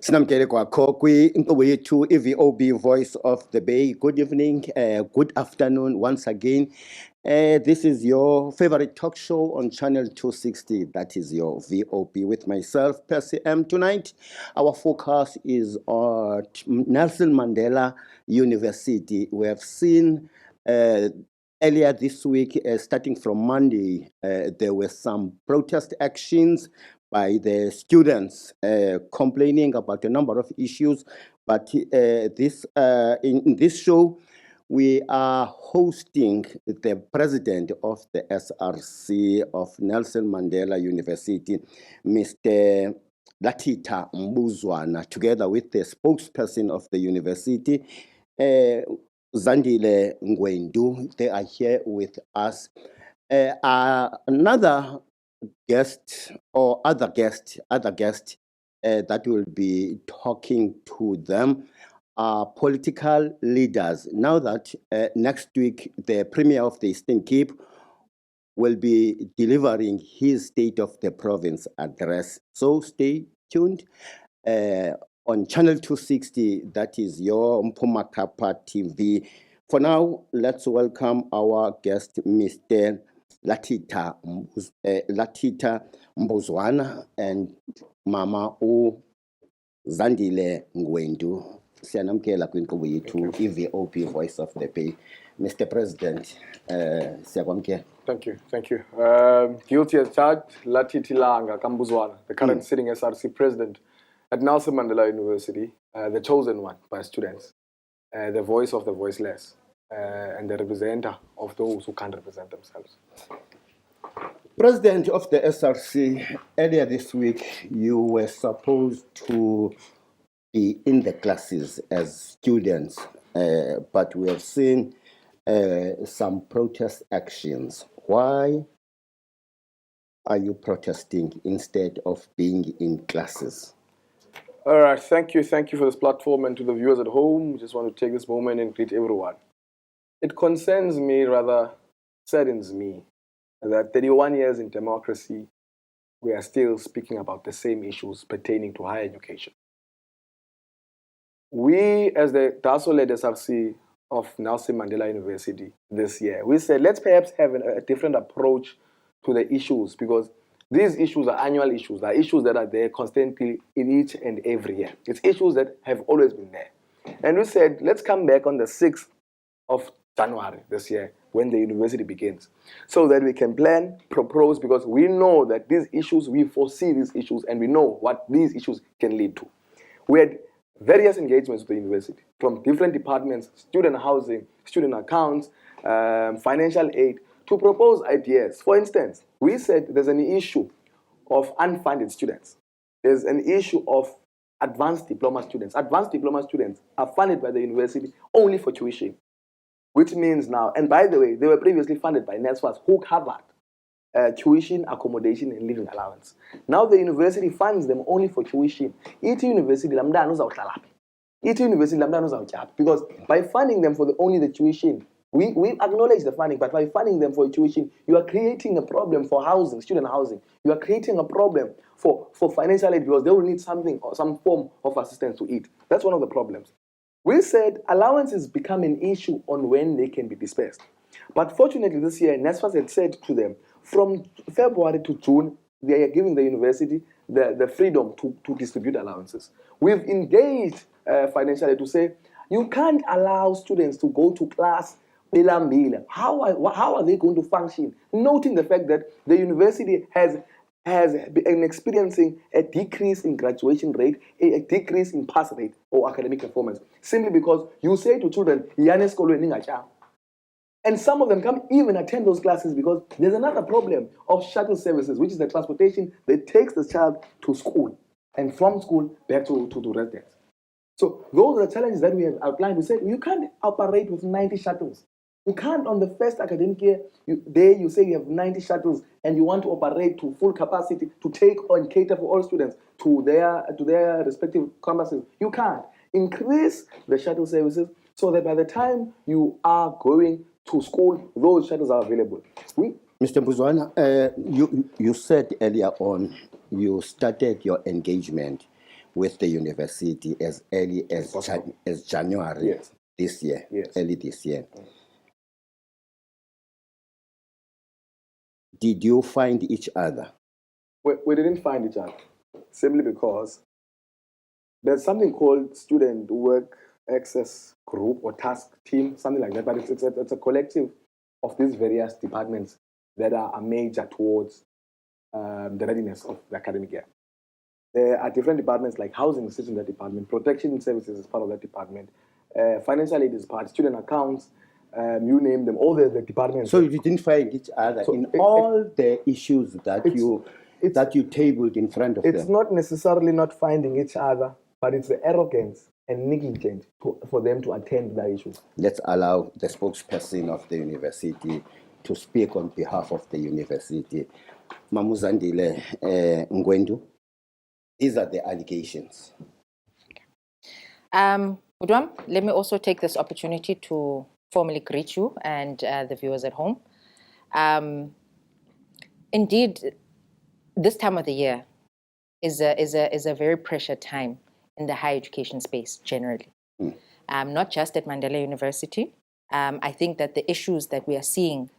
Sinamkele kwakho kwinkqubo yethu i-VOB Voice of the Bay. Good evening, good afternoon once again. This is your favorite talk show on Channel 260. That is your VOB with myself, Percy M. Tonight, our focus is on Nelson Mandela University. We have seen earlier this week, starting from Monday, there were some protest actions by the students complaining about a number of issues. But in this show, we are hosting the president of the SRC of Nelson Mandela University, Mr. Latita Mbuzwana, together with the spokesperson of the university, Zandile Ngwendu. They are here with us. Another guest or other guest that will be talking to them are political leaders. Now that next week the Premier of the Eastern Cape will be delivering his State of the Province address. So stay tuned on Channel 260, that is your Mpumakapa TV. For now, let's welcome our guest, Mr. Latita Mbuzwana and Mama U Zandile Ngwendu. Siyanamkela kwinkqubo yethu i-VOB Voice of the Bay. Mr. President, siyakwamkela. Thank you. Guilty as charged, Latiti Langa Kambuzwana, the current sitting SRC president at Nelson Mandela University, the chosen one by students, the voice of the voiceless, and the representative of those who can't represent themselves. President of the SRC, earlier this week, you were supposed to be in the classes as students, but we have seen some protest actions. Why are you protesting instead of being in classes? All right, thank you for this platform, and to the viewers at home, I just want to take this moment and greet everyone. It concerns me, rather saddens me, that 31 years in democracy, we are still speaking about the same issues pertaining to higher education. We, as the DASO-led SRC of Nelson Mandela University this year, we said let's perhaps have a different approach to the issues, because these issues are annual issues. They are issues that are there constantly in each and every year. It's issues that have always been there. And we said, let's come back on the 6th of January this year when the university begins, so that we can plan, propose, because we know that these issues, we foresee these issues, and we know what these issues can lead to. We had various engagements with the university from different departments, student housing, student accounts, financial aid, to propose ideas. For instance, we said there's an issue of unfunded students. There's an issue of advanced diploma students. Advanced diploma students are funded by the university only for tuition, which means now, and by the way, they were previously funded by NSFAS, who covered tuition, accommodation, and living allowance. Now the university funds them only for tuition. University because by funding them for only the tuition, we acknowledge the funding, but by funding them for tuition, you are creating a problem for housing, student housing. You are creating a problem for financial aid, because they will need something or some form of assistance to eat. That's one of the problems. We said allowances become an issue on when they can be dispersed. But fortunately this year, NSFAS had said to them, from February to June, they are giving the university the freedom to distribute allowances. We've engaged financial aid to say, you can't allow students to go to class. How are they going to function? Noting the fact that the university has been experiencing a decrease in graduation rate, a decrease in pass rate or academic performance, simply because you say to children, and some of them can't even attend those classes because there's another problem of shuttle services, which is the transportation that takes the child to school and from school back to residence. So those are the challenges that we have outlined. We said you can't operate with 90 shuttles. You can't, on the first academic year, you say you have 90 shuttles and you want to operate to full capacity to take and cater for all students to their respective campuses. You can't. Increase the shuttle services so that by the time you are going to school, those shuttles are available. Mr. Mbuzwana, you said earlier on you started your engagement with the university as early as, as January Yes. this year, Yes. early this year. Did you find each other? We didn't find each other simply because there's something called student work access group or task team, something like that. But it's a collective of these various departments that are major towards the readiness of the academic year. There are different departments like housing sits in that department, protection services is part of that department, financial aid is part, student accounts, you name them, all the departments. So you didn't find each other in all the issues that you tabled in front of them? It's not necessarily not finding each other, but it's the arrogance and negligence for them to attend the issues. Let's allow the spokesperson of the university to speak on behalf of the university. Mamuzandile Ngwendu, these are the allegations. Udwam, let me also take this opportunity to formally greet you and the viewers at home. Indeed, this time of the year is a very pressured time in the higher education space generally, not just at Mandela University. I think that the issues that we are seeing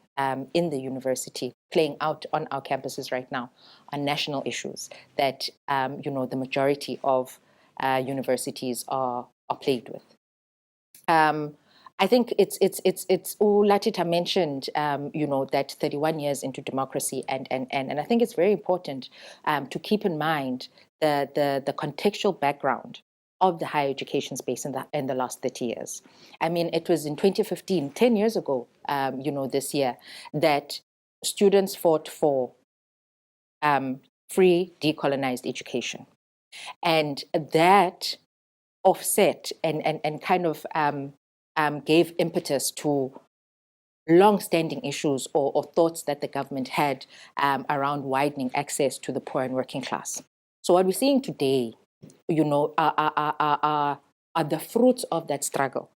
in the university playing out on our campuses right now are national issues that the majority of universities are plagued with. I think it's Latita mentioned that 31 years into democracy and I think it's very important to keep in mind the contextual background of the higher education space in the last 30 years. I mean, it was in 2015, 10 years ago, this year, that students fought for free decolonized education. And that offset and kind of gave impetus to long-standing issues or thoughts that the government had around widening access to the poor and working class. So what we're seeing today, are the fruits of that struggle.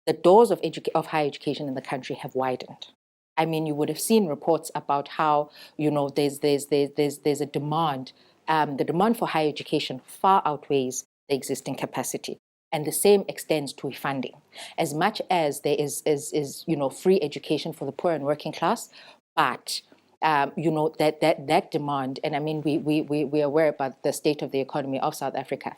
The doors of higher education in the country have widened. I mean, you would have seen reports about how there's a demand. The demand for higher education far outweighs the existing capacity, and the same extends to funding. As much as there is free education for the poor and working class, but that demand, and I mean we are aware about the state of the economy of South Africa,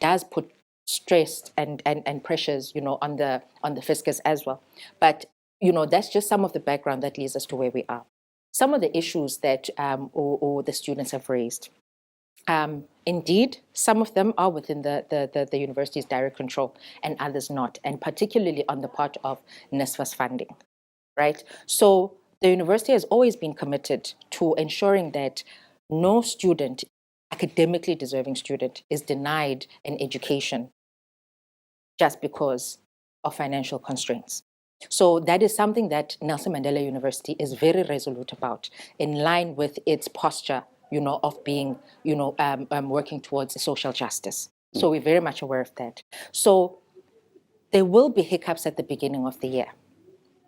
does put stress and pressures on the fiscus as well. But that's just some of the background that leads us to where we are. Some of the issues that or the students have raised. Indeed, some of them are within the university's direct control and others not, and particularly on the part of NSFAS funding, right? So the university has always been committed to ensuring that no student, academically deserving student, is denied an education just because of financial constraints. So that is something that Nelson Mandela University is very resolute about, in line with its posture of being, working towards social justice. So we're very much aware of that. So there will be hiccups at the beginning of the year.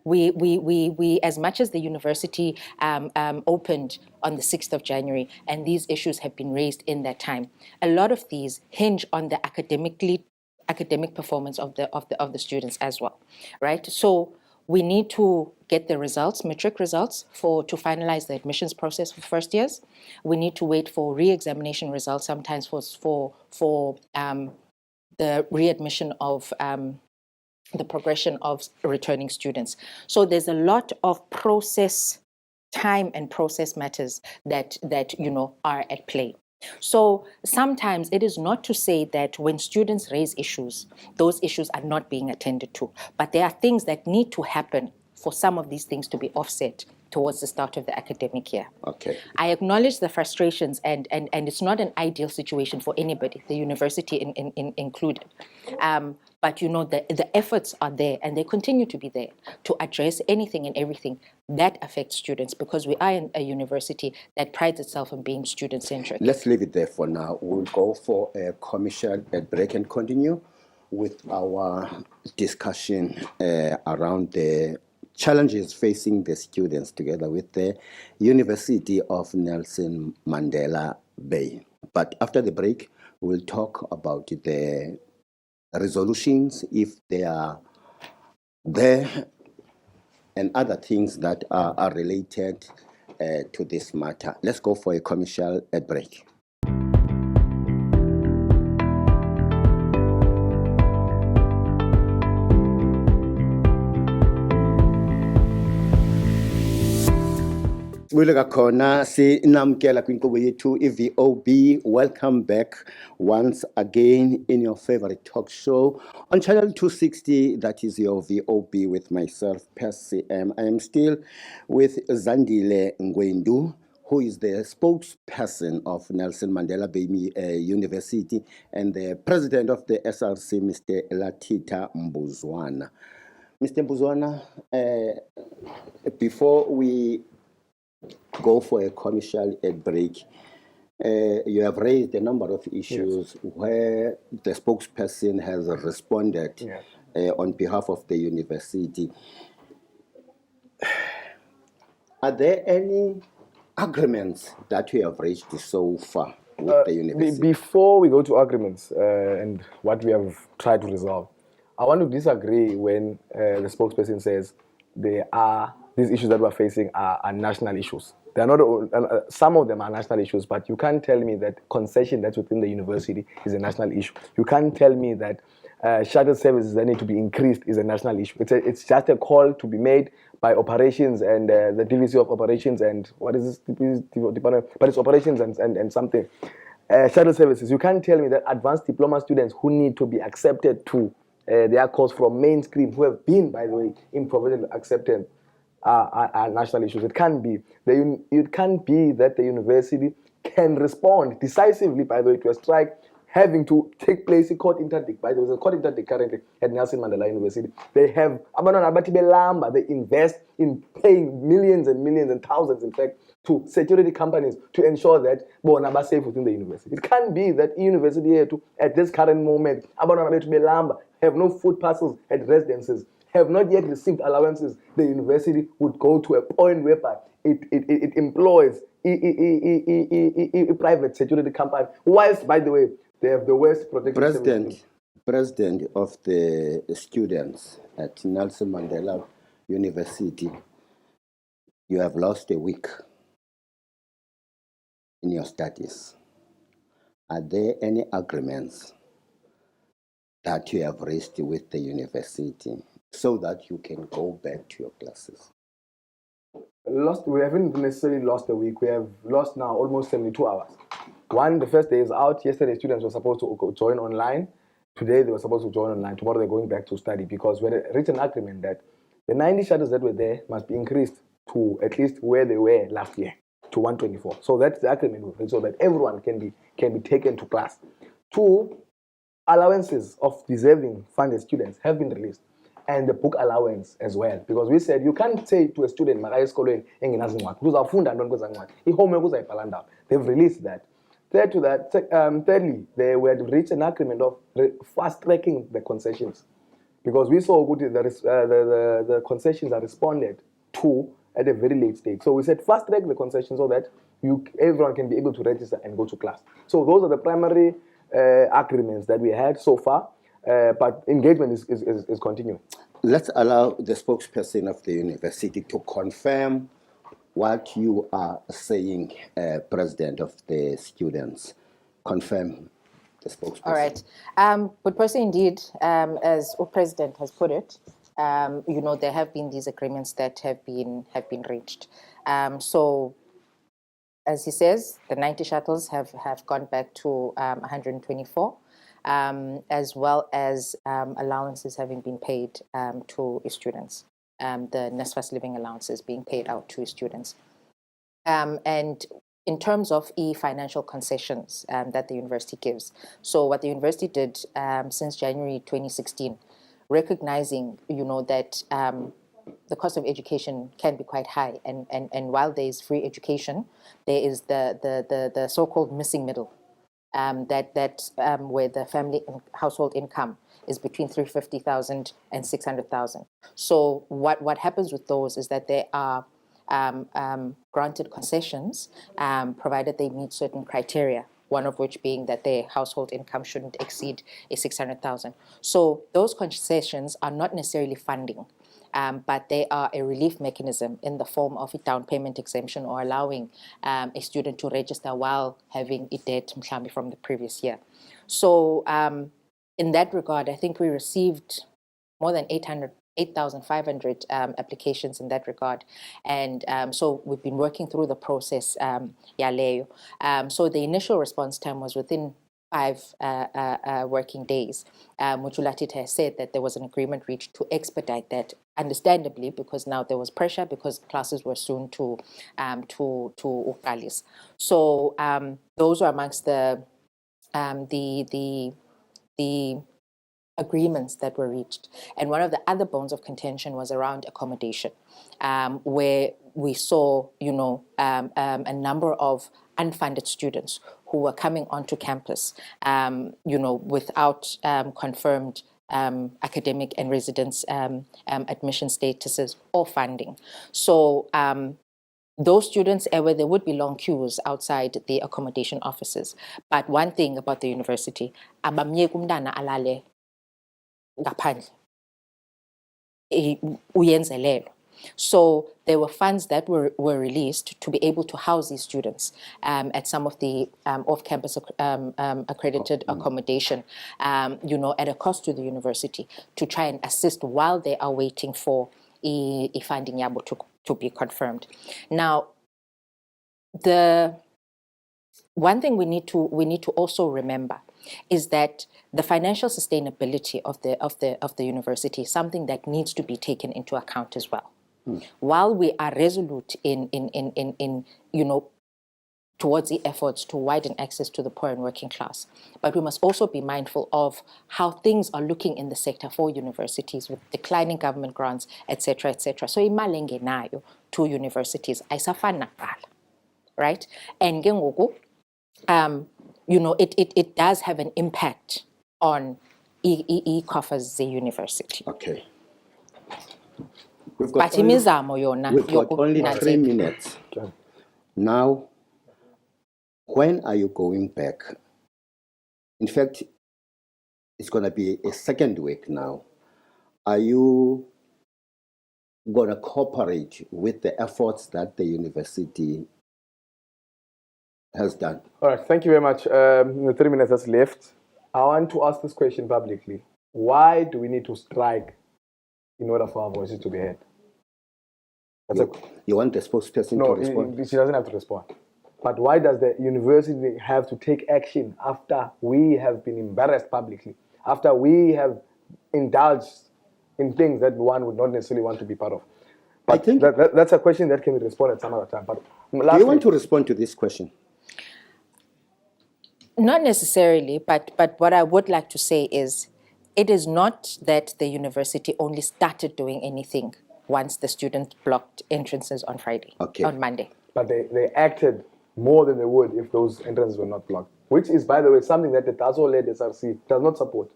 We as much as the university opened on the 6th of January, and these issues have been raised in that time, a lot of these hinge on the academic performance of the students as well, right? So we need to get the results, matric results, to finalize the admissions process for first years. We need to wait for re-examination results, sometimes for the readmission of the progression of returning students. So there's a lot of process time and process matters that are at play. So sometimes it is not to say that when students raise issues, those issues are not being attended to, but there are things that need to happen for some of these things to be offset towards the start of the academic year. Okay. I acknowledge the frustrations, and it's not an ideal situation for anybody, the university included. But the efforts are there, and they continue to be there to address anything and everything that affects students, because we are in a university that prides itself on being student-centric. Let's leave it there for now. We'll go for a commercial break and continue with our discussion around the challenges facing the students together with the University of Nelson Mandela Bay. But after the break, We'll talk about the resolutions, if they are there, and other things that are related to this matter. Let's go for a commercial break. Sibuyele khona sinamkela kwinkqubo yethu iVOB. Welcome back once again in your favorite talk show on channel 260. That is your VOB with myself, Percy M. I am still with Zandile Ngwendu, who is the spokesperson of Nelson Mandela Bay University and the president of the SRC, Mr. Latita Mbuzwana. Mr. Mbuzwana, before we go for a commercial break, you have raised a number of issues where the spokesperson has responded on behalf of the university. Are there any agreements that you have reached so far with the university? Before we go to agreements and what we have tried to resolve, I want to disagree when the spokesperson says these issues that we're facing are national issues. They are not. Some of them are national issues, but you can't tell me that concession that's within the university is a national issue. You can't tell me that shuttle services that need to be increased is a national issue. It's just a call to be made by operations and the DVC of operations and what is this department? But it's operations and something. Shuttle services. You can't tell me that advanced diploma students who need to be accepted to their course from mainstream, who have been, by the way, in provisional acceptance, are national issues. It can't be. It can't be that the university can respond decisively, by the way, to a strike having to take place in court interdict. By the way, there's a court interdict currently at Nelson Mandela University. They have, they invest in paying millions and millions and thousands, in fact, to security companies to ensure that bona are safe within the university. It can't be that university here at this current moment have no food parcels at residences, have not yet received allowances. The university would go to a point whereby it employs a private security company, whilst, by the way, they have the worst protection. President of the students at Nelson Mandela University, you have lost a week in your studies. Are there any agreements that you have raised with the university so that you can go back to your classes? We haven't necessarily lost a week. We have lost now almost 72 hours. The first day is out. Yesterday, students were supposed to join online. Today, they were supposed to join online. Tomorrow, they're going back to study because we had reached an agreement that the 90 shuttles that were there must be increased to at least where they were last year, to 124. So that's the agreement, so that everyone can be taken to class. 2, allowances of deserving funded students have been released, and the book allowance as well, because we said you can't say to a student they've released that. Thirdly, they were reached an agreement of fast tracking the concessions, because we saw the concessions are responded to at a very late stage. So we said fast track the concessions so that everyone can be able to register and go to class. So those are the primary agreements that we had so far, but engagement is continuing. Let's allow the spokesperson of the university to confirm what you are saying, President of the students. Confirm the spokesperson. All right. But Percy, indeed, as the President has put it, there have been these agreements that have been reached. So, as he says, the 90 shuttles have gone back to 124, as well as allowances having been paid to students. The NSFAS living allowances being paid out to students. And in terms of financial concessions that the university gives, so what the university did since January 2016, recognizing, that the cost of education can be quite high, and while there is free education, there is the so-called missing middle, where the family household income is between 350,000 and 600,000. So what happens with those is that they are granted concessions, provided they meet certain criteria one of which being that their household income shouldn't exceed 600,000. So those concessions are not necessarily funding, but they are a relief mechanism in the form of a down payment exemption or allowing a student to register while having a debt mhlambi from the previous year. So in that regard, I think we received more than 8,500 applications in that regard. And so we've been working through the process, Yaleyo. So the initial response time was within 5 working days. Muthulatita has said that there was an agreement reached to expedite that, understandably, because now there was pressure because classes were soon to uqalis. So those are amongst the agreements that were reached. And one of the other bones of contention was around accommodation, where we saw, a number of unfunded students who were coming onto campus, without confirmed academic and residence admission statuses or funding. So those students, there would be long queues outside the accommodation offices. But one thing about the university, abamyeki umntana alale ngaphandle uyenzelelo. So there were funds that were released to be able to house these students at some of the off-campus accredited accommodation, at a cost to the university, to try and assist while they are waiting for funding yabo to be confirmed. Now, the one thing we need to also remember is that the financial sustainability of the university is something that needs to be taken into account as well. While we are resolute in towards the efforts to widen access to the poor and working class, but we must also be mindful of how things are looking in the sector for universities with declining government grants, etc., etc. So imali engenayo to universities ayisafani nakuqala, right? And ke ngoku, it does have an impact on coffers the university. Okay. But imizamo yona We've got only 3 minutes. Okay. Now, when are you going back? In fact, it's going to be a second week now. Are you going to cooperate with the efforts that the university has done? All right, thank you very much. In the 3 minutes that's left, I want to ask this question publicly. Why do we need to strike in order for our voices to be heard? You want the spokesperson to respond? No, she doesn't have to respond. But why does the university have to take action after we have been embarrassed publicly, after we have indulged in things that one would not necessarily want to be part of? But I think that's a question that can be responded some other time. But do you want to respond to this question? Not necessarily, but what I would like to say is, it is not that the university only started doing anything once the students blocked entrances on Monday. But they acted more than they would if those entrances were not blocked, which is, by the way, something that the TASO-led SRC does not support.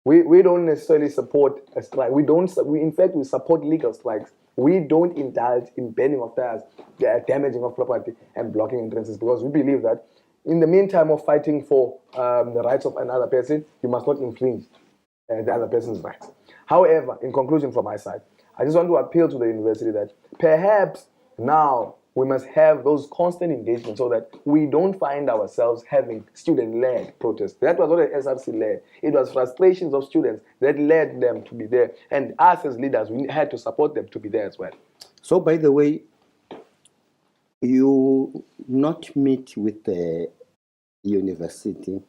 We don't necessarily support a strike. In fact, we support legal strikes. We don't indulge in burning of tires, damaging of property, and blocking entrances, because we believe that in the meantime of fighting for the rights of another person, you must not infringe the other person's rights. However, in conclusion from my side, I just want to appeal to the university that perhaps now we must have those constant engagements so that we don't find ourselves having student-led protests. That was what the SRC led. It was frustrations of students that led them to be there. And us as leaders, we had to support them to be there as well. So, by the way, you not meet with the university?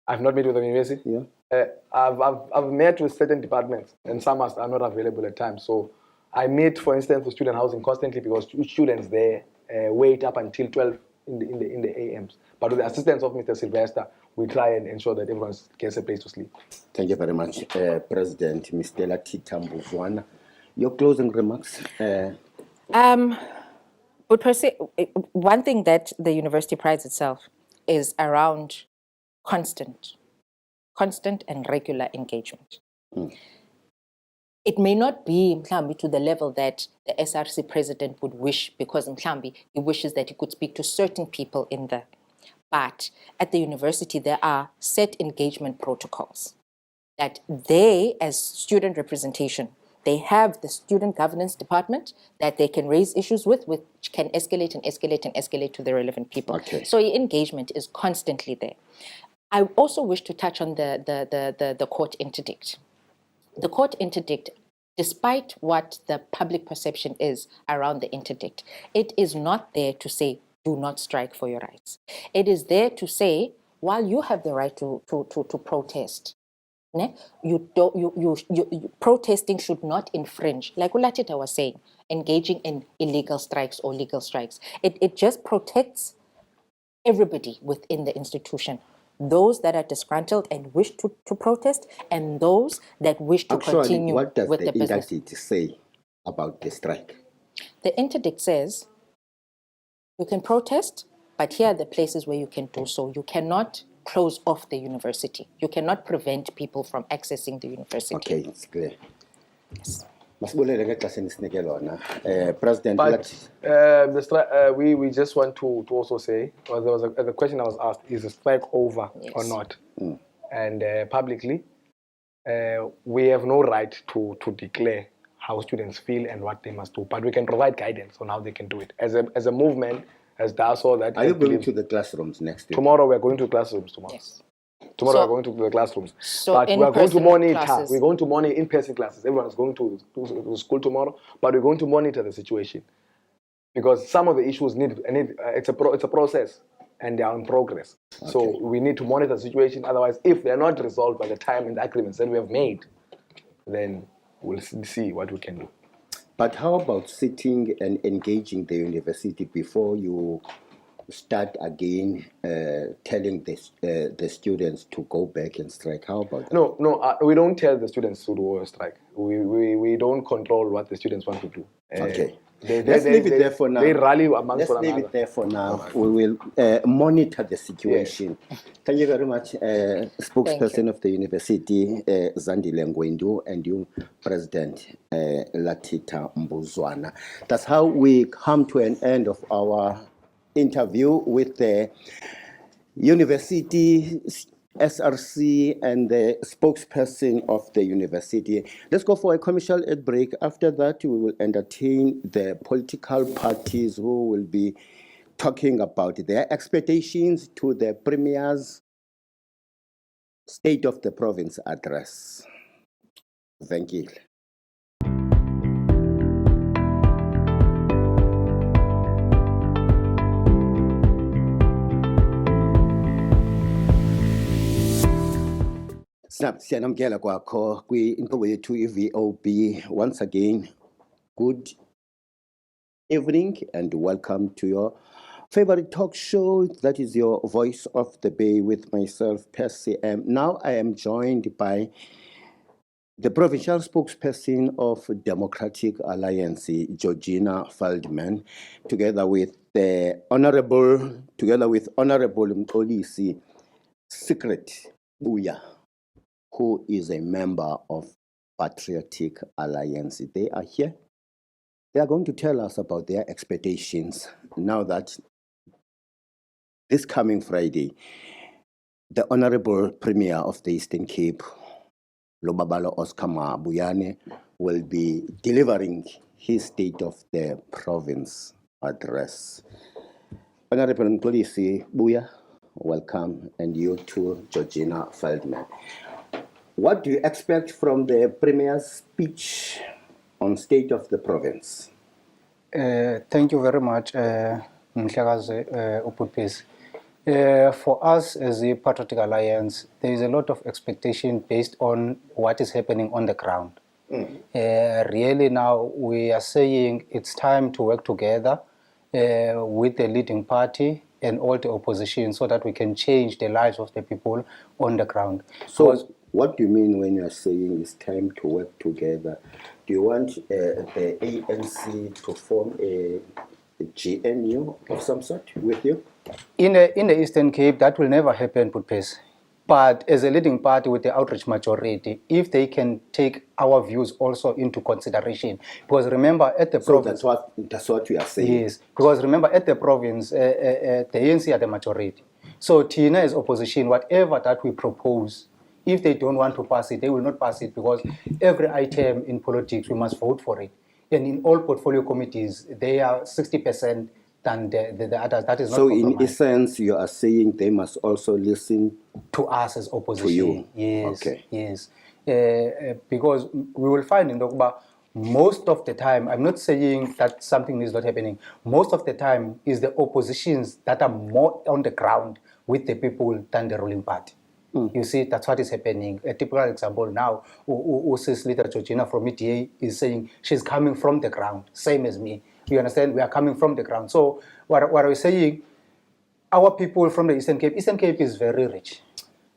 I've not met with the university? Yeah. I've met with certain departments, and some are not available at times. So I meet, for instance, for student housing constantly, because students there wait up until 12 in the AMs. But with the assistance of Mr. Sylvester, we try and ensure that everyone gets a place to sleep. Thank you very much, President Mr. Latita Mbuvwana. Your closing remarks? But per se, one thing that the university prides itself is around constant and regular engagement. It may not be mhlambi to the level that the SRC president would wish, because mhlambi he wishes that he could speak to certain people in there. But at the university, there are set engagement protocols that they, as student representation, they have the student governance department that they can raise issues with, which can escalate and escalate and escalate to the relevant people. Okay. So engagement is constantly there. I also wish to touch on the court interdict. The court interdict, despite what the public perception is around the interdict, it is not there to say, do not strike for your rights. It is there to say, while you have the right to protest, protesting should not infringe, like Ulatita was saying, engaging in illegal strikes or legal strikes. It just protects everybody within the institution. Those that are disgruntled and wish to protest, and those that wish to continue what does with the the business. interdict say about the strike? The interdict says you can protest, but here are the places where you can do so. You cannot close off the university. You cannot prevent people from accessing the university. Okay, it's clear. Yes. Masibulele ngexesha esinikele lona. President, But we just want to also say, there was the question I was asked, is the strike over or not? And publicly, we have no right to declare how students feel and what they must do, but we can provide guidance on how they can do it. As a movement, as DASO, that are you going to the classrooms next week? tomorrow we're going to classrooms tomorrow. Yes. Tomorrow So- we're going to the classrooms. so But we're going to in-person monitor. classes. We're going to monitor in-person classes. Everyone is going to school tomorrow, but we're going to monitor the situation because some of the issues it's a process and they are in progress. So we need to monitor the situation. Otherwise, if they're not resolved by the time and the agreements that we have made, then we'll see what we can do. But how about sitting and engaging the university before you start again telling the students to go back and strike? How about that? No, we don't tell the students to do a strike. We don't control what the students want to do. Okay. Let's leave it there for now. They rally amongst Let's one leave another. it there for now. We will monitor the situation. Thank you very much, spokesperson of the university, Zandile Ngwendu, and you, President Latita Mbuzwana. That's how we come to an end of our interview with the university, SRC, and the spokesperson of the university. Let's go for a commercial ad break. After that, we will entertain the political parties who will be talking about their expectations to the Premier's State of the Province address. Thank you. Siyanamkela kwakho kwi-inkqubo yethu i-VOB. Once again, good evening and welcome to your favorite talk show. That is your Voice of the Bay with myself, Percy M. Now I am joined by the provincial spokesperson of Democratic Alliance, Georgina Feldman, together with Honorable Mxolisi Secret Buya, who is a member of Patriotic Alliance. They are here. They are going to tell us about their expectations now that this coming Friday, the Honorable Premier of the Eastern Cape, Lobabalo Oscar Mabuyane, will be delivering his State of the Province address. Honorable Mxolisi Buya, welcome, and you too, Georgina Feldman. What do you expect from the Premier's speech on State of the Province? Thank you very much, Mhlekazi Upupis. For us as the Patriotic Alliance, there is a lot of expectation based on what is happening on the ground. Really now we are saying it's time to work together with the leading party and all the opposition so that we can change the lives of the people on the ground. So what do you mean when you are saying it's time to work together? Do you want the ANC to form a GNU of some sort with you? In the Eastern Cape, that will never happen, Putpes. But as a leading party with the outreach majority, if they can take our views also into consideration, because remember at the province, that's what we are saying. yes, because remember at the province, the ANC are the majority. So Tina as opposition, whatever that we propose, if they don't want to pass it, they will not pass it, because every item in politics, we must vote for it. And in all portfolio committees, they are 60% than the others. That is not So in compromise. essence, you are saying they must also listen To us as opposition. to you. Yes, Okay. yes. Because we will find in Dokuba, most of the time, I'm not saying that something is not happening. Most of the time is the oppositions that are more on the ground with the people than the ruling party. You see, that's what is happening. A typical example now, Sis Leader Georgina from ETA is saying she's coming from the ground, same as me. You understand? We are coming from the ground. So what I was saying, our people from the Eastern Cape is very rich.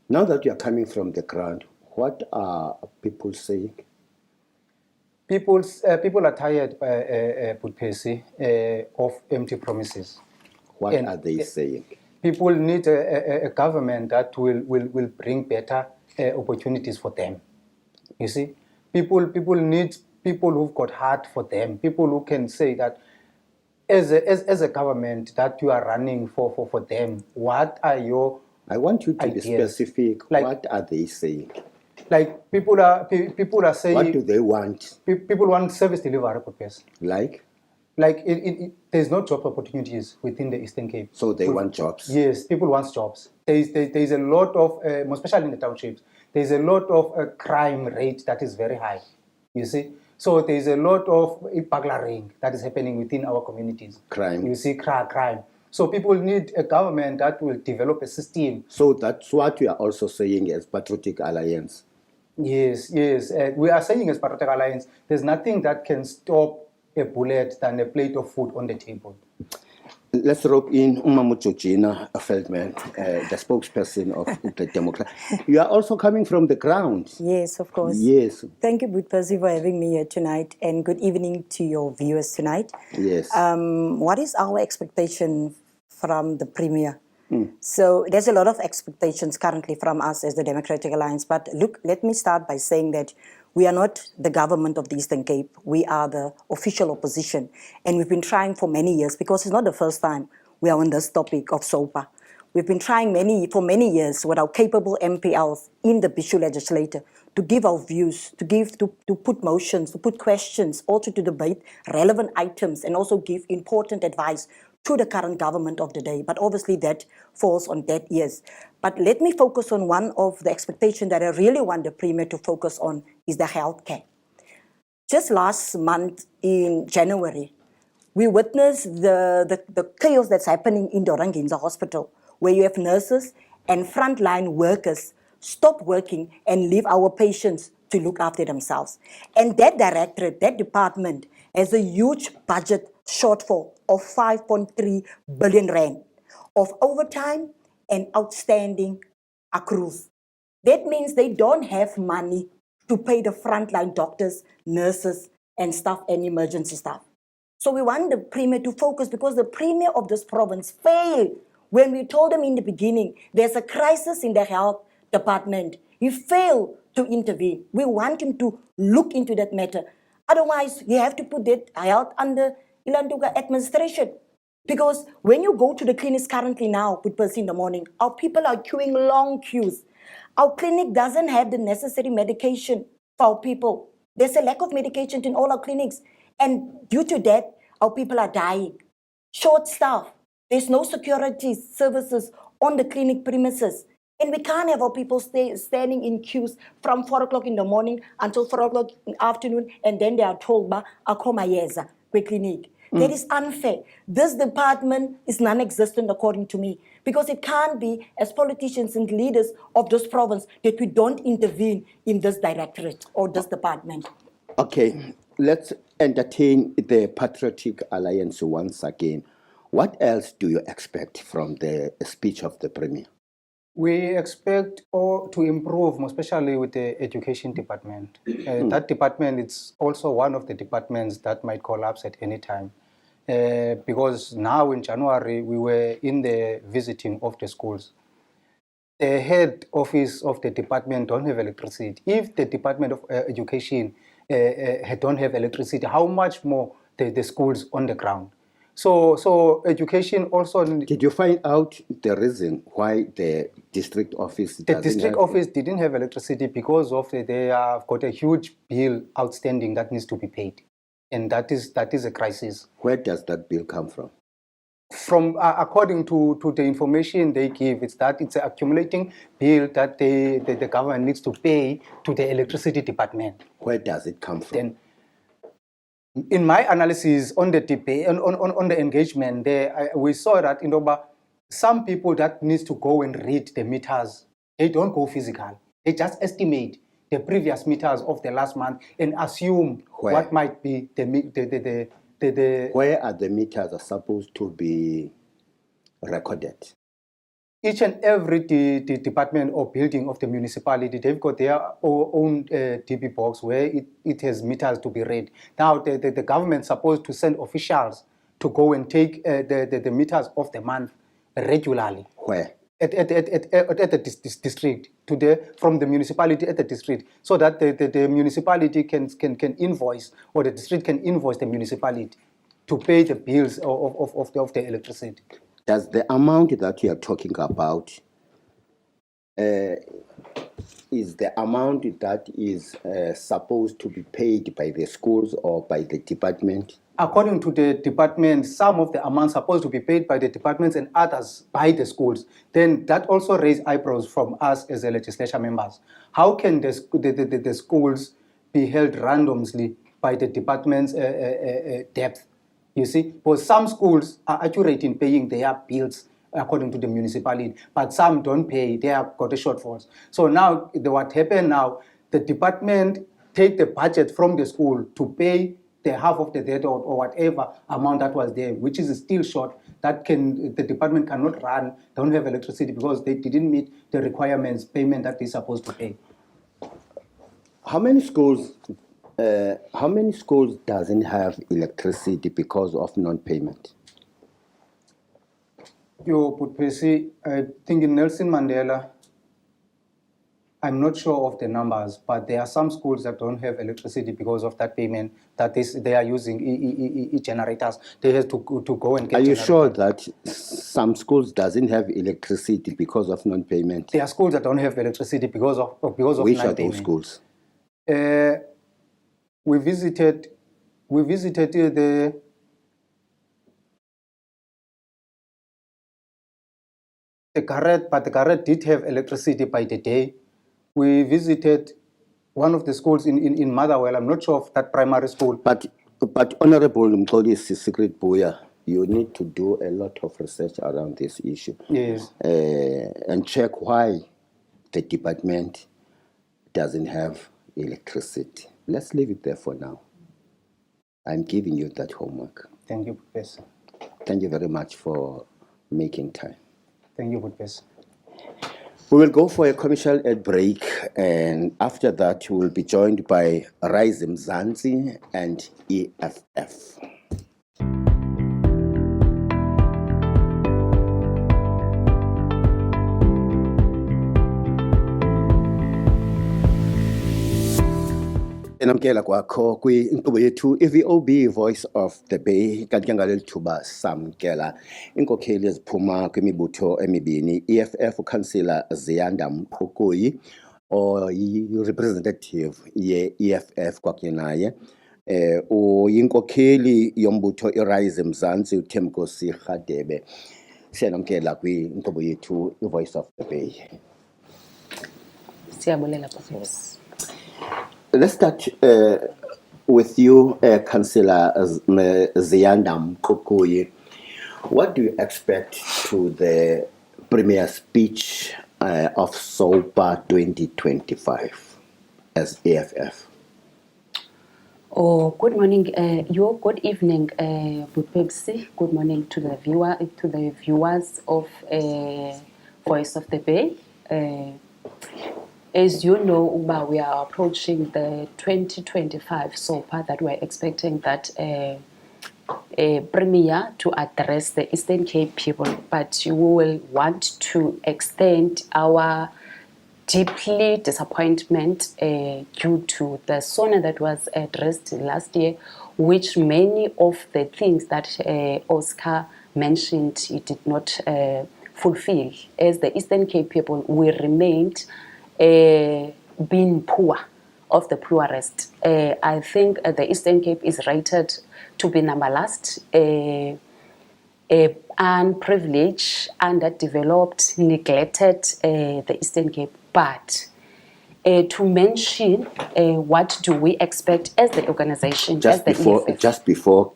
Now that you are coming from the ground, what are people saying? People are tired, Putpesi, of empty promises. What And- are they saying? People need a government that will bring better opportunities for them. You see, people need people who've got heart for them. People who can say that as a government that you are running for them. What are your I want you to be ideas? specific. Like- What are they saying? Like people are saying What do they want? people want service delivery purpose. Like? Like there's no job opportunities within the Eastern Cape. So they want jobs. Yes, people want jobs. There's a lot of, especially in the townships, there's a lot of crime rate that is very high. You see, so there's a lot of burglaring that is happening within our communities. Crime. You see, crime. So people need a government that will develop a system. So that's what we are also saying as Patriotic Alliance. Yes. We are saying as Patriotic Alliance, there's nothing that can stop a bullet than a plate of food on the table. Let's rope in Umamu Georgina Feldman, the spokesperson of the Democrat. You are also coming from the ground. Yes, of course. Yes, Thank you, Butpasi, for having me here tonight, and good evening to your viewers tonight. yes. What is our expectation from the Premier? So there's a lot of expectations currently from us as the Democratic Alliance, but look, let me start by saying that we are not the government of the Eastern Cape. We are the official opposition, and we've been trying for many years, because it's not the first time we are on this topic of SOPA. We've been trying for many years with our capable MPLs in the Bishu legislature to give our views, to put motions, to put questions, also to debate relevant items, and also give important advice to the current government of the day. But obviously that falls on deaf ears. But let me focus on one of the expectations that I really want the Premier to focus on, is the healthcare. Just last month in January, we witnessed the chaos that's happening in the Oranginza Hospital, where you have nurses and frontline workers stop working and leave our patients to look after themselves. And that directorate, that department, has a huge budget shortfall of 5.3 billion rand of overtime and outstanding accruals. That means they don't have money to pay the frontline doctors, nurses, and staff, and emergency staff. So we want the Premier to focus, because the Premier of this province failed when we told him in the beginning there's a crisis in the health department. He failed to intervene. We want him to look into that matter. Otherwise, you have to put that health under Ilantuka administration. Because when you go to the clinics currently now, Putpasi, in the morning, our people are queuing long queues. Our clinic doesn't have the necessary medication for our people. There's a lack of medication in all our clinics. And due to that, our people are dying. Short staff. There's no security services on the clinic premises. And we can't have our people standing in queues from 4 o'clock in the morning until 4 o'clock in the afternoon, and then they are told, "Ba, akoma yeza kwe clinic." That is unfair. This department is non-existent according to me, because it can't be, as politicians and leaders of this province, that we don't intervene in this directorate or this department. Okay, let's entertain the Patriotic Alliance once again. What else do you expect from the speech of the Premier? We expect to improve, especially with the education department. That department is also one of the departments that might collapse at any time. Because now in January, we were in the visiting of the schools. The head office of the department don't have electricity. If the Department of Education don't have electricity, how much more the schools on the ground? So education also. Did you find out the reason why the district office The doesn't district have- office didn't have electricity because of they have got a huge bill outstanding that needs to be paid, and that is a crisis. Where does that bill come from? From according to the information they give, it's that it's an accumulating bill that the government needs to pay to the electricity department. Where does it come from? Then, in my analysis on the debate on the engagement, there we saw that some people that needs to go and read the meters, they don't go physical. They just estimate the previous meters of the last month and assume Where? what might be the Where are the meters are supposed to be recorded? each and every department or building of the municipality, they've got their own DB box where it has meters to be read. Now, the government's supposed to send officials to go and take the meters of the month regularly Where? at the district from the municipality at the district, so that the municipality can invoice, or the district can invoice the municipality to pay the bills of the electricity. Does the amount that you are talking about is the amount that is supposed to be paid by the schools or by the department? According to the department, some of the amounts supposed to be paid by the departments and others by the schools. Then that also raised eyebrows from us as the legislature members. How can the schools be held randomly by the department's depth? You see, because some schools are accurate in paying their bills according to the municipality, but some don't pay, they have got a shortfalls. So now, what happened now, the department take the budget from the school to pay the half of the debt or whatever amount that was there, which is still short. The department cannot run, don't have electricity because they didn't meet the requirements, payment that they're supposed to pay. How many schools doesn't have electricity because of non-payment? I think in Nelson Mandela, I'm not sure of the numbers, but there are some schools that don't have electricity because of that payment, they are using generators. They have to go and get. Are you generators. sure that some schools doesn't have electricity because of non-payment? There are schools that don't have electricity because of Which are non-payment. those schools? We visited the Garret, but the Garret did have electricity by the day. We visited one of the schools in Motherwell. I'm not sure of that primary school. But Honorable Mxolisi Secret Buya, you need to do a lot of research around this issue. Yes. And check why the department doesn't have electricity. Let's leave it there for now. I'm giving you that homework. Thank you, Professor. Thank you very much for making time. Thank you, Professor. We will go for a commercial break, and after that, we will be joined by Rise Mzansi and EFF. Enamkela kwakho kwinkqubo yethu iVOB Voice of the Bay kanti ngaleli thuba samkela inkokheli eziphuma kwimibutho emibini EFF ukansila Ziyanda Mqhukuyi representative ye-EFF kwakunye naye uyinkokheli yombutho iRise Mzansi uThemkosi Radebe. Siyanamkela kwinkqubo yethu iVoice of the Bay. Siyabulela, Professor. Let's start with you, Councillor Ziyanda Mqhukuyi. What do you expect to the Premier speech of SOPA 2025 as EFF? Oh, good morning. Good evening, Bupepsi. Good morning to the viewers of Voice of the Bay. As you know, we are approaching the 2025 SOPA that we're expecting that a Premier to address the Eastern Cape people, but we will want to extend our deeply disappointment due to the SONA that was addressed last year, which many of the things that Oscar mentioned, he did not fulfill. As the Eastern Cape people, we remained being poor, of the poorest. I think the Eastern Cape is rated to be number last. Unprivileged, underdeveloped, neglected, the Eastern Cape. But to mention what do we expect as the organization, as the EFF. Just before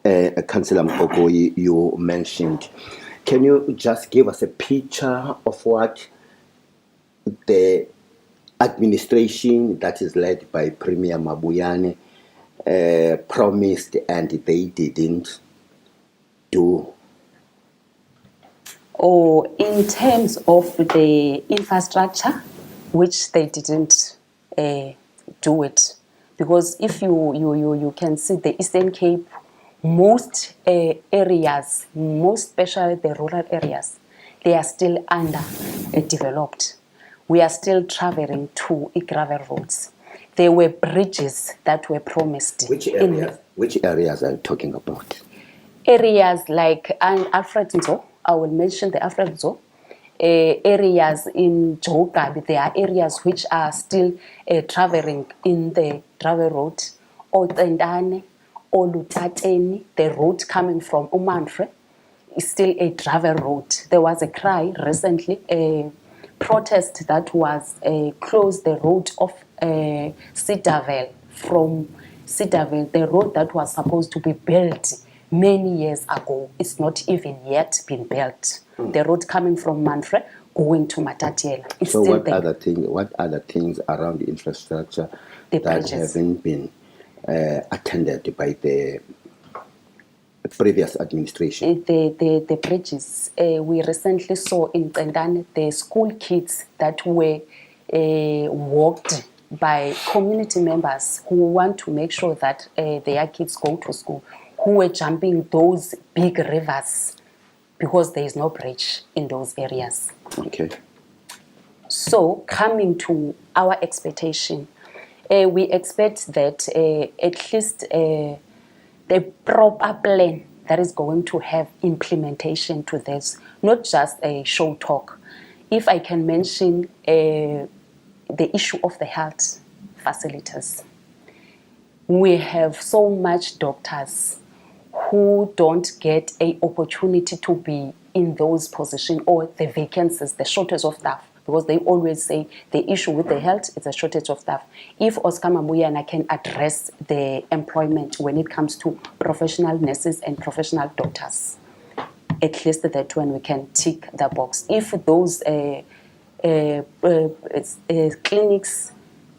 Councillor Mpokoyi, you mentioned, can you just give us a picture of what the administration that is led by Premier Mabuyane promised and they didn't do? Or in terms of the infrastructure, which they didn't do it. Because if you can see the Eastern Cape, most areas, most especially the rural areas, they are still underdeveloped. We are still traveling to gravel roads. There were bridges that were promised. Which areas are you talking about? Areas like Alfred Nzo, I will mention the Alfred Nzo. Areas in Jogabi, there are areas which are still traveling in the travel road. Otendane, Olutateni, the road coming from Umanfre is still a travel road. There was a cry recently, a protest that was closed the road of Citavel from Citavel, the road that was supposed to be built many years ago. It's not even yet been built. The road coming from Manfre going to Matatiela. It's So still what there. other things around the infrastructure The that bridges. haven't been attended by the previous administration? The bridges. We recently saw in Tendane the school kids that were walked by community members who want to make sure that their kids go to school, who were jumping those big rivers because there is no bridge in those areas. Okay. So coming to our expectation, we expect that at least the proper plan that is going to have implementation to this, not just a show talk. If I can mention the issue of the health facilities. We have so much doctors who don't get an opportunity to be in those positions or the vacancies, the shortage of staff, because they always say the issue with the health is a shortage of staff. If Oscar Mabuyane can address the employment when it comes to professional nurses and professional doctors, at least that one we can tick the box. If those clinics,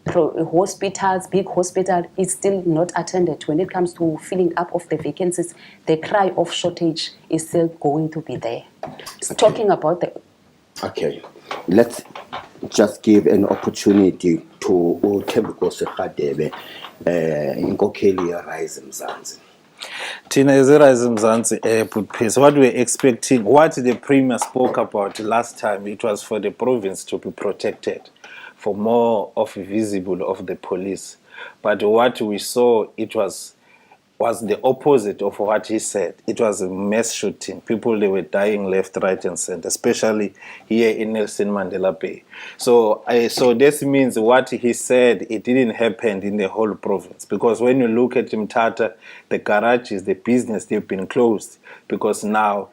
hospitals, big hospital is still not attended when it comes to filling up of the vacancies, the cry of shortage is still going to be there. Okay. Talking about the... Okay, let's just give an opportunity to Thembeko Sekgadebe, inkokheli yaRise Mzansi. Tina is Rise Mzansi put pace. What we're expecting, what the Premier spoke about last time, it was for the province to be protected, for more of visible of the police. But what we saw, it was the opposite of what he said. It was a mass shooting. People, they were dying left, right, and center, especially here in Nelson Mandela Bay. So this means what he said, it didn't happen in the whole province. Because when you look at Mthatha, the garages, the business, they've been closed. Because now,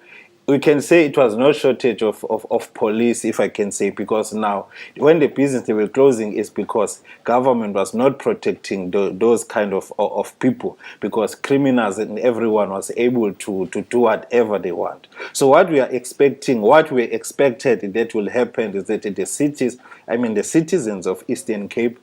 we can say it was no shortage of police, if I can say, because now when the business they were closing is because government was not protecting those kind of people, because criminals and everyone was able to do whatever they want. So what we are expecting, what we expected that will happen is that the citizens of Eastern Cape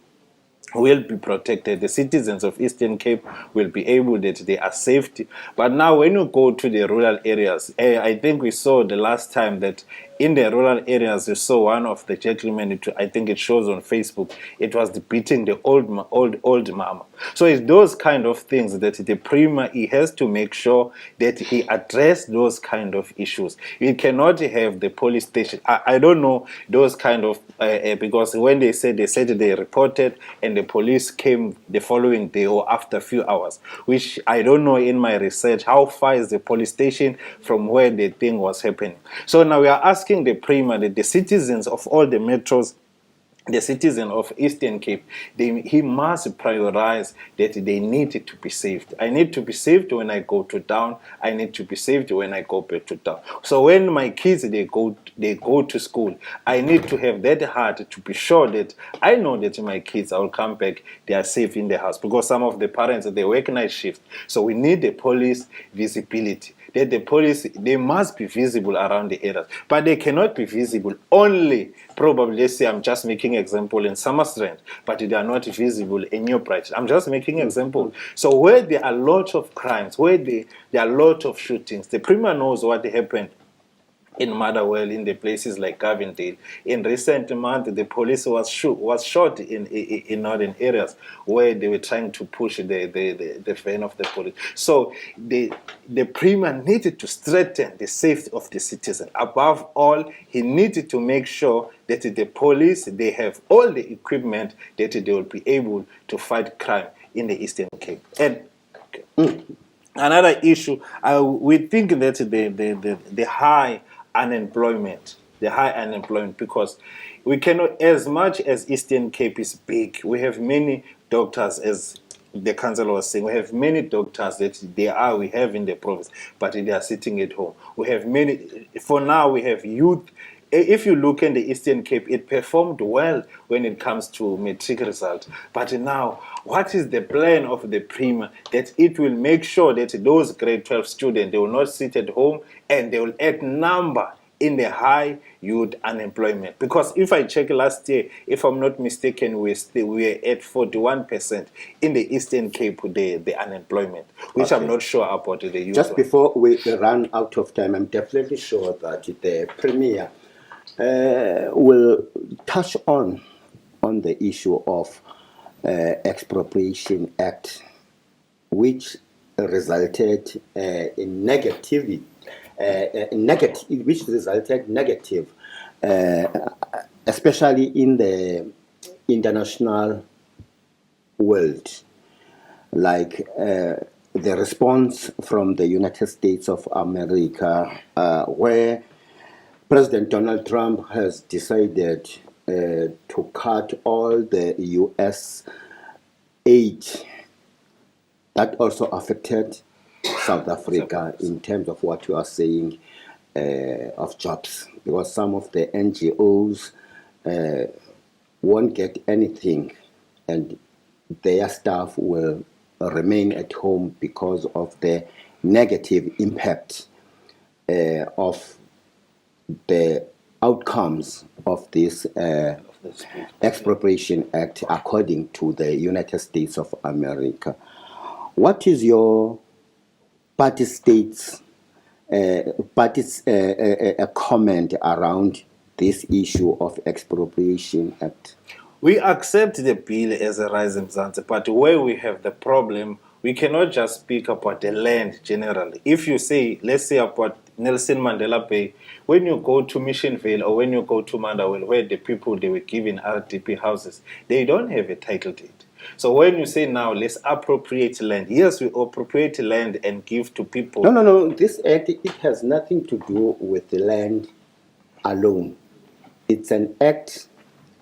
will be protected. The citizens of Eastern Cape will be able that they are safe. But now when you go to the rural areas, I think we saw the last time that in the rural areas, you saw one of the gentlemen, I think it shows on Facebook, it was beating the old mama. So it's those kind of things that the Premier, he has to make sure that he address those kind of issues. We cannot have the police station. I don't know those kind of, because when they said they reported and the police came the following day or after a few hours, which I don't know in my research, how far is the police station from where the thing was happening. So now we are asking the Premier that the citizens of all the metros, the citizen of Eastern Cape, he must prioritize that they need to be saved. I need to be saved when I go to town. I need to be saved when I go back to town. So when my kids they go to school, I need to have that heart to be sure that I know that my kids, I will come back, they are safe in the house, because some of the parents they work night shift. So we need the police visibility. That the police, they must be visible around the areas, but they cannot be visible only, probably, let's say I'm just making example in Summerstrand, but they are not visible in New Bright. I'm just making example. So where there are lots of crimes, where there are lots of shootings, the Premier knows what happened in Motherwell, in the places like Gavendale. In recent months, the police was shot in northern areas where they were trying to push the van of the police. So the Premier needed to strengthen the safety of the citizen. Above all, he needed to make sure that the police, they have all the equipment that they will be able to fight crime in the Eastern Cape. And another issue, we think that the high unemployment, because we cannot, as much as Eastern Cape is big, we have many doctors, as the councillor was saying, we have many doctors that we have in the province, but they are sitting at home. We have many, for now we have youth. If you look in the Eastern Cape, it performed well when it comes to matric result. But now, what is the plan of the Premier that it will make sure that those grade 12 students, they will not sit at home and they will add number in the high youth unemployment? Because if I check last year, if I'm not mistaken, we were at 41% in the Eastern Cape, the unemployment, which I'm not sure about the youth. Just before we run out of time, I'm definitely sure that the Premier will touch on the issue of Expropriation Act, which resulted in negative, especially in the international world, like the response from the United States of America, where President Donald Trump has decided to cut all the U.S. aid. That also affected South Africa in terms of what you are saying of jobs, because some of the NGOs won't get anything and their staff will remain at home because of the negative impact of the outcomes of this Expropriation Act, according to the United States of America. What is your party's comment around this issue of Expropriation Act? We accept the bill as a Rise Mzansi, but where we have the problem, we cannot just speak about the land generally. If you say, let's say about Nelson Mandela Bay, when you go to Missionville or when you go to Motherwell, where the people, they were given RDP houses, they don't have a title deed. So when you say now, let's appropriate land, yes, we appropriate land and give to people. No. This act, it has nothing to do with the land alone. It's an act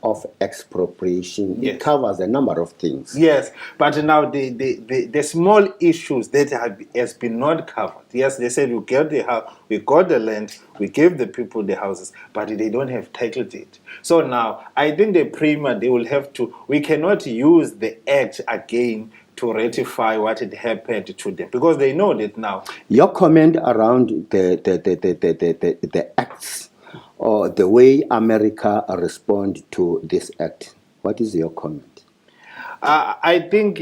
of expropriation. Yes. It covers a number of things. Yes, but now the small issues that has been not covered. Yes, they said we get the house, we got the land, we gave the people the houses, but they don't have title deed. So now I think the Premier, they will have to. We cannot use the act again to ratify what had happened to them, because they know that now. Your comment around the acts or the way America respond to this act, what is your comment? I think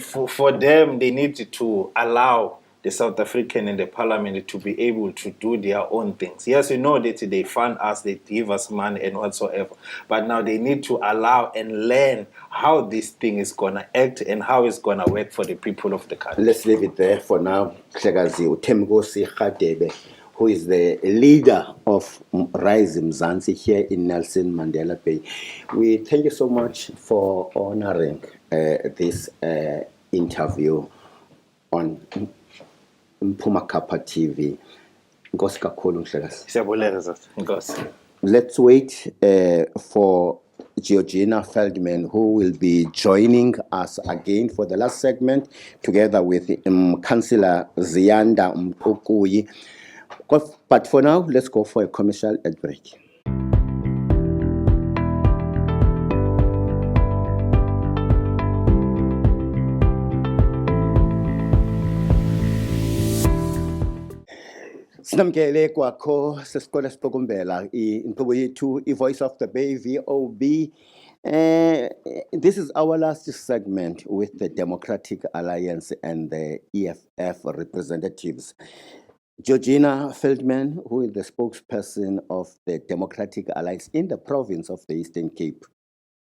for them, they need to allow the South African and the parliament to be able to do their own things. Yes, we know that they fund us, they give us money and whatsoever, but now they need to allow and learn how this thing is going to act and how it's going to work for the people of the country. Let's leave it there for now. Mhlekazi uThembikhosini Radebe, who is the leader of Rise Mzansi here in Nelson Mandela Bay. We thank you so much for honoring this interview on Mpuma Kappa TV. Nkosi kakhulu Mhlekazi. Siyabulele zathi. Nkosi. Let's wait for Georgina Feldman, who will be joining us again for the last segment, together with Councillor Ziyanda Mpukuyi. But for now, let's go for a commercial ad break. Sinamkele kwakho sesikole sipokumbela inkqubo yethu iVoice of the Bay VOB. This is our last segment with the Democratic Alliance and the EFF representatives. Georgina Feldman, who is the spokesperson of the Democratic Alliance in the province of the Eastern Cape,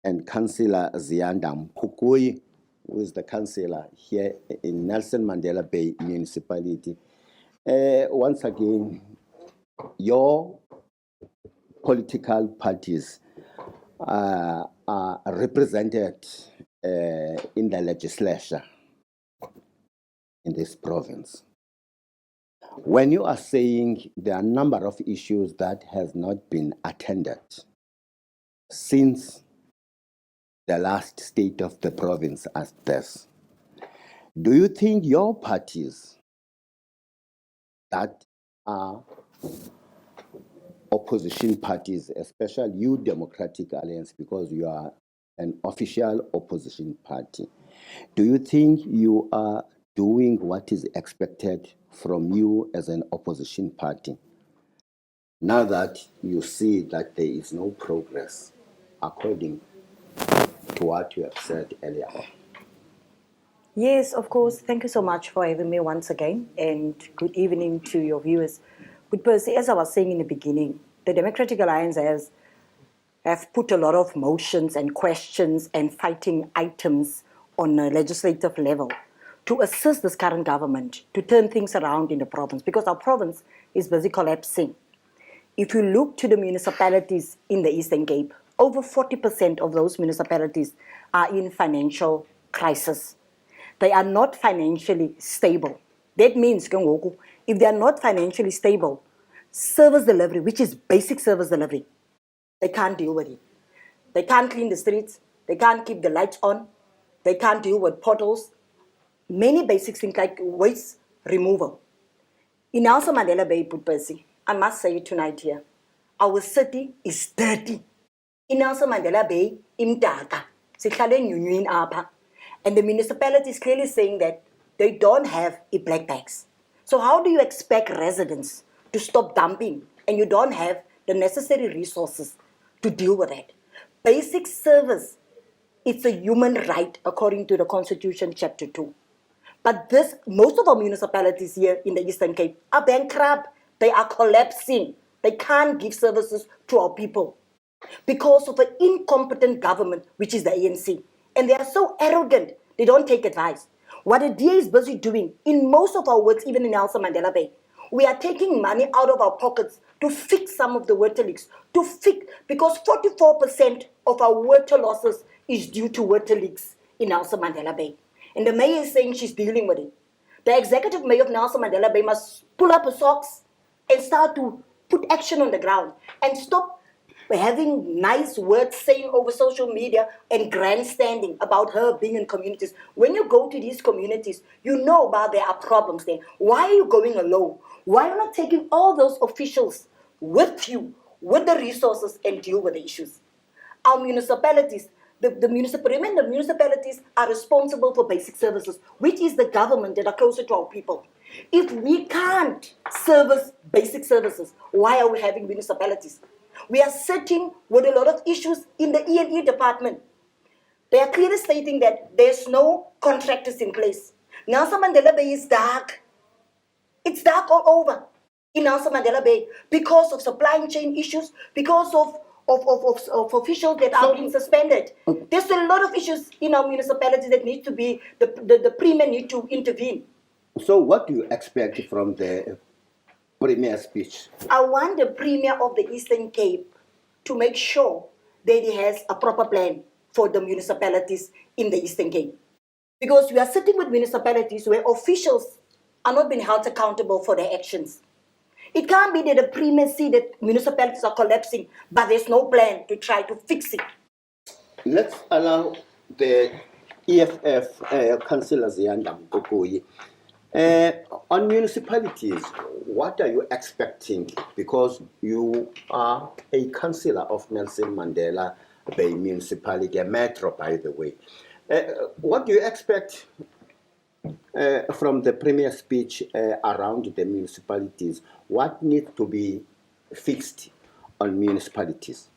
and Councillor Ziyanda Mpukuyi, who is the councillor here in Nelson Mandela Bay Municipality. Once again, your political parties are represented in the legislature in this province. When you are saying there are a number of issues that has not been attended since the last state of the province as this, do you think your parties that are opposition parties, especially you Democratic Alliance, because you are an official opposition party, do you think you are doing what is expected from you as an opposition party, now that you see that there is no progress according to what you have said earlier on? Yes, of course. Thank you so much for having me once again, and good evening to your viewers. But Percy, as I was saying in the beginning, the Democratic Alliance have put a lot of motions and questions and fighting items on a legislative level to assist this current government to turn things around in the province, because our province is busy collapsing. If you look to the municipalities in the Eastern Cape, over 40% of those municipalities are in financial crisis. They are not financially stable. That means, if they are not financially stable, service delivery, which is basic service delivery, they can't deal with it. They can't clean the streets. They can't keep the lights on. They can't deal with potholes. Many basic things like waste removal. In Nelson Mandela Bay, Percy, I must say it tonight here, our city is dirty. In Nelson Mandela Bay, imdaka, sihlale nyunyini apha. And the municipality is clearly saying that they don't have black bags. So how do you expect residents to stop dumping and you don't have the necessary resources to deal with it? Basic service, it's a human right according to the Constitution, Chapter 2. But most of our municipalities here in the Eastern Cape are bankrupt. They are collapsing. They can't give services to our people because of an incompetent government, which is the ANC. And they are so arrogant, they don't take advice. What the DA is busy doing, in most of our works, even in Nelson Mandela Bay, we are taking money out of our pockets to fix some of the water leaks, because 44% of our water losses is due to water leaks in Nelson Mandela Bay. And the mayor is saying she's dealing with it. The executive mayor of Nelson Mandela Bay must pull up her socks and start to put action on the ground and stop having nice words saying over social media and grandstanding about her being in communities. When you go to these communities, you know about there are problems there. Why are you going alone? Why are you not taking all those officials with you, with the resources, and deal with the issues? Our municipalities, the municipalities are responsible for basic services, which is the government that are closer to our people. If we can't service basic services, why are we having municipalities? We are sitting with a lot of issues in the E&E department. They are clearly stating that there's no contractors in place. Nelson Mandela Bay is dark. It's dark all over in Nelson Mandela Bay because of supply chain issues, because of officials that are being suspended. There's a lot of issues in our municipalities that need to be, the Premier need to intervene. So what do you expect from the Premier speech? I want the Premier of the Eastern Cape to make sure that he has a proper plan for the municipalities in the Eastern Cape. Because we are sitting with municipalities where officials are not being held accountable for their actions. It can't be that the Premier see that municipalities are collapsing, but there's no plan to try to fix it. Let's allow the EFF Councillor Ziyanda Mkokoyi. On municipalities, what are you expecting? Because you are a councillor of Nelson Mandela Bay Municipality, a metro, by the way. What do you expect from the Premier speech around the municipalities? What needs to be fixed on municipalities?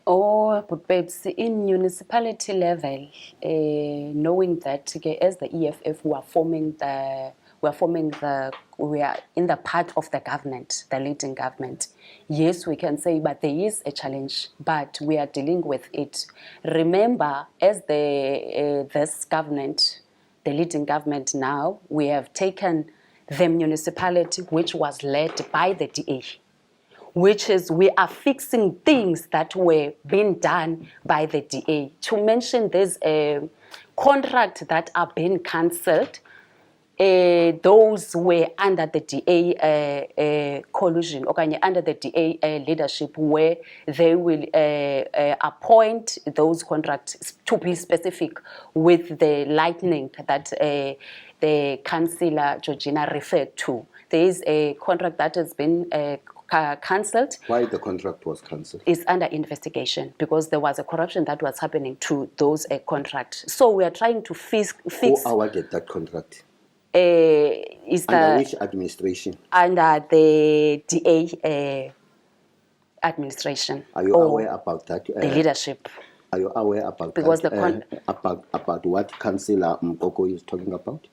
Oh, but babes, in municipality level, knowing that as the EFF, we are in the part of the government, the leading government. Yes, we can say, but there is a challenge, but we are dealing with it. Remember, as this government, the leading government now, we have taken the municipality which was led by the DA. Which is we are fixing things that were being done by the DA. To mention, there's a contract that are being cancelled. Those were under the DA collusion, okay, under the DA leadership, where they will appoint those contracts, to be specific, with the lightning that the Councillor Georgina referred to. There is a contract that has been cancelled. Why the contract was cancelled? Is under investigation because there was a corruption that was happening to those contracts. So we are trying to fix. Who awarded that contract? Is under which administration? Under the DA administration. Are you aware about that? The leadership. Are you aware about because that? About what Councillor Mkokoyi is talking about?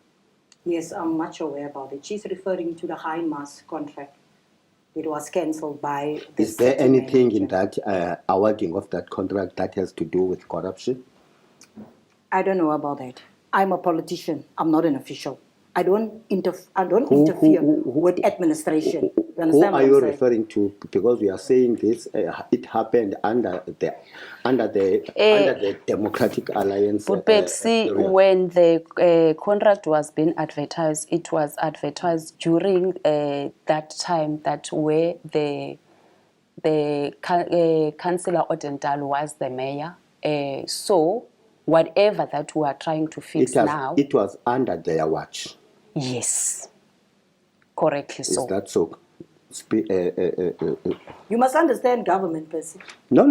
Yes, I'm much aware about it. She's referring to the High Mass contract. It was cancelled by the Is there anything in that awarding of that contract that has to do with corruption? I don't know about that. I'm a politician. I'm not an official. I don't interfere with administration. You Who are you referring to? Because we are saying this, it happened under the Democratic Alliance. But Pepsi, when the contract was being advertised, it was advertised during that time that where the Councillor Odendaal was the mayor. So whatever that we are trying to fix now, it was under their watch. Yes, correctly so. Is that so? You must understand government, Percy. No.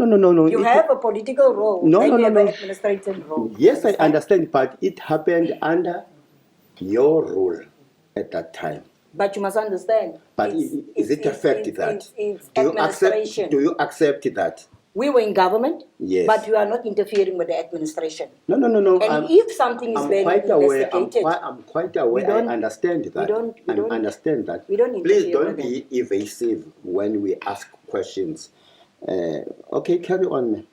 You have a political role. No. An administrative role. Yes, I understand, but it happened under your rule at that time. But you must understand. But is it a fact that? It's Do administration. you accept that? We were in government, yes, but we are not interfering with the administration. No. And if something is being investigated, I'm quite aware. I understand that. I understand that. We don't Please interfere don't with be evasive when we ask questions. Okay, carry on.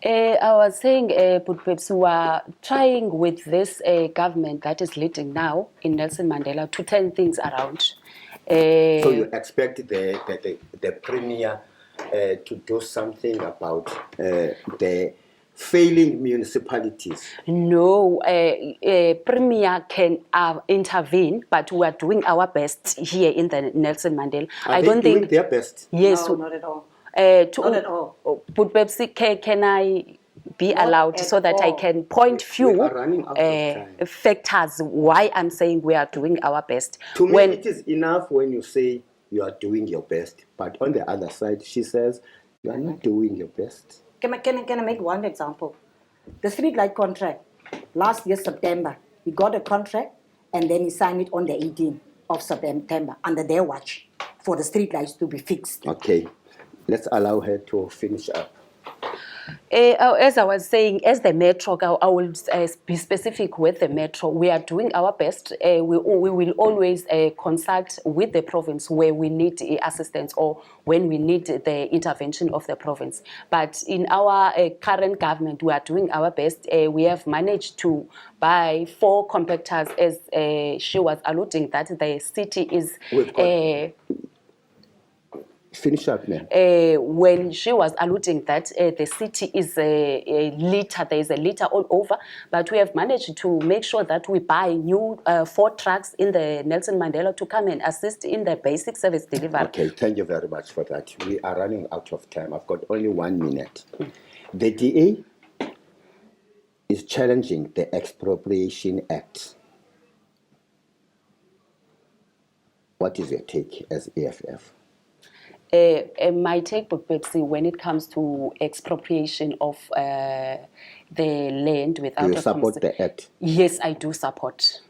I was saying, Putpeps, we are trying with this government that is leading now in Nelson Mandela to turn things around. So you expect the Premier to do something about the failing municipalities? No, Premier can intervene, but we are doing our best here in the Nelson Mandela. I don't think their best. Yes, no, not at all. Not at all. But Pepsi, can I be allowed so that I can point few factors why I'm saying we are doing our best? To me, it is enough when you say you are doing your best, but on the other side, she says you are not doing your best. Can I make one example? The street light contract, last year September, we got a contract and then he signed it on the 18th of September under their watch for the street lights to be fixed. Okay, let's allow her to finish up. As I was saying, as the Metro, I will be specific with the Metro. We are doing our best. We will always consult with the province where we need assistance or when we need the intervention of the province. But in our current government, we are doing our best. We have managed to buy 4 compactors, as she was alluding that the city is. We've got- Finish up, ma'am. When she was alluding that the city is a litter, there is a litter all over, but we have managed to make sure that we buy new 4 trucks in the Nelson Mandela to come and assist in the basic service delivery. Okay, thank you very much for that. We are running out of time. I've got only 1 minute. The DA is challenging the Expropriation Act. What is your take as EFF? My take, Betsy, when it comes to expropriation of the land without Do you a support the act? Yes, I do support.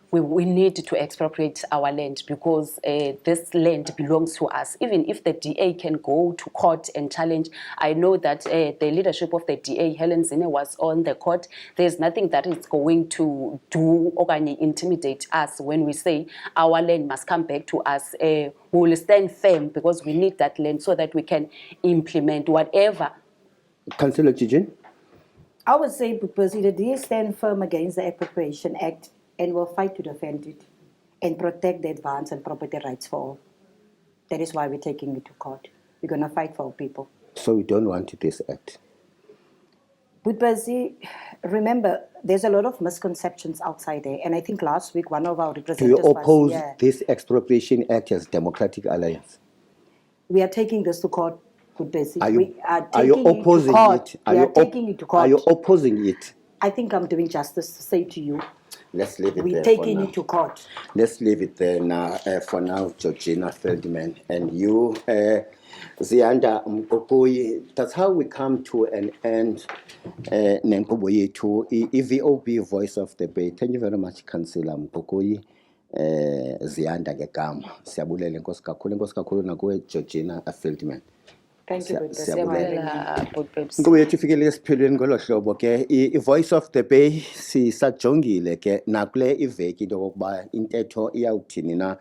We need to expropriate our land because this land belongs to us. Even if the DA can go to court and challenge, I know that the leadership of the DA, Helen Zine, was on the court. There's nothing that is going to do or intimidate us when we say our land must come back to us. We will stand firm because we need that land so that we can implement whatever. Councillor Gigin? I would say, because the DA stand firm against the Appropriation Act and will fight to defend it and protect the advance and property rights for all. That is why we're taking it to court. We're going to fight for our people. So we don't want this act? But remember, there's a lot of misconceptions outside there. And I think last week, one of our Do representatives you oppose was here. this Expropriation Act as Democratic Alliance? We are taking this to court, Budbesi. Are you, We are are you taking it to opposing court. it? Are We you are taking it to court. Are you opposing it? I think I'm doing justice to say to you, Let's leave it we're there taking for now. it to court. Let's leave it there now, for now, Georgina Feldman. And you, Zianda Mkokoyi, that's how we come to an end. Nenkubo yethu, EVOB Voice of the Bay. Thank you very much, Councillor Mkokoyi. Zianda ngegama. Siyabulela Nkosi kakhulu nakuwe Georgina Feldman. Thank you, Budbesi. Siyabulela. Budbesi. Inkqubo yethu ifikele esiphelweni ngolo hlobo ke i-Voice of the Bay sisajongile ke nakule iveki into yokokuba intetho iyawuthini na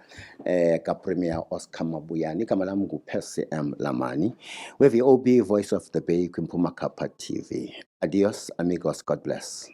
kaPremier Oscar Mabuyane. Igama lam nguPercy M. Lamani we-VOB Voice of the Bay kwiMpuma Kapa TV. Adios amigos, God bless.